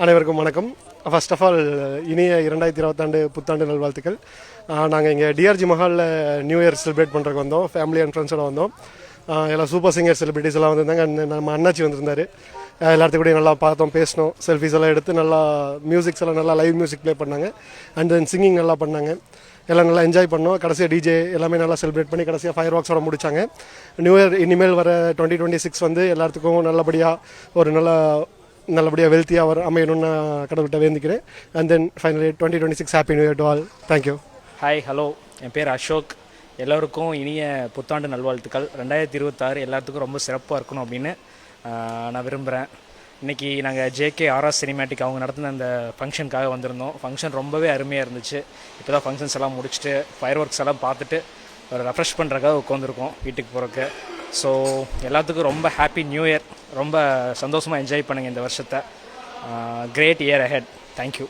அனைவருக்கும் வணக்கம். First of all இனிய 2020 புத்தாண்டு நல்வாழ்த்துக்கள். நாங்கள் இங்கே டிஆர்ஜி மஹாலில் நியூ இயர் செலிப்ரேட் பண்ணுறதுக்கு வந்தோம். ஃபேமிலி அண்ட் ஃப்ரெண்ட்ஸோட வந்தோம். எல்லாம் சூப்பர் சிங்கர் செலிபிரிட்டிஸ் எல்லாம் வந்திருந்தாங்க. நம்ம அண்ணாச்சி வந்திருந்தார். எல்லாத்துக்கூடயும் நல்லா பார்த்தோம், பேசினோம், செல்ஃபிஸ் எல்லாம் எடுத்து நல்லா மியூசிக்ஸ் எல்லாம் நல்லா லைவ் மியூசிக் ப்ளே பண்ணாங்க. அண்ட் தென் சிங்கிங் நல்லா பண்ணாங்க. எல்லாம் நல்லா என்ஜாய் பண்ணோம். கடைசியாக டிஜே எல்லாமே நல்லா செலிப்ரேட் பண்ணி கடைசியாக ஃபயர் ஒர்க்ஸோட முடித்தாங்க. நியூ இயர் இனிமேல் வர 2026 வந்து எல்லாத்துக்கும் நல்லபடியாக ஒரு நல்லபடியாக வெல்த்தியாக அமையணும்னு நான் கடவுள்கிட்ட வேண்டிக்கிறேன். And then finally 2026 happy new year to all. Thank you. Hi, hello, என் பேர் அசோக். எல்லோருக்கும் இனிய புத்தாண்டு நல்வாழ்த்துக்கள். 2026 எல்லாத்துக்கும் ரொம்ப சிறப்பாக இருக்கணும் அப்படின்னு நான் விரும்புகிறேன். இன்றைக்கி நாங்கள் ஜேகே ஆர்ஆர் சினிமேட்டிக் அவங்க நடத்தின அந்த ஃபங்க்ஷனுக்காக வந்திருந்தோம். ஃபங்க்ஷன் ரொம்பவே அருமையாக இருந்துச்சு. இப்போ தான் ஃபங்க்ஷன்ஸ் எல்லாம் முடிச்சுட்டு ஃபயர் ஒர்க்ஸ் எல்லாம் பார்த்துட்டு ஒரு ரெஃப்ரெஷ் பண்ணுறதுக்காக உட்காந்துருக்கோம் வீட்டுக்கு போகிறக்கு. ஸோ எல்லாத்துக்கும் ரொம்ப ஹாப்பி நியூ இயர். ரொம்ப சந்தோஷமாக என்ஜாய் பண்ணுங்கள் இந்த வருஷத்தை. Great year ahead. தேங்க்யூ.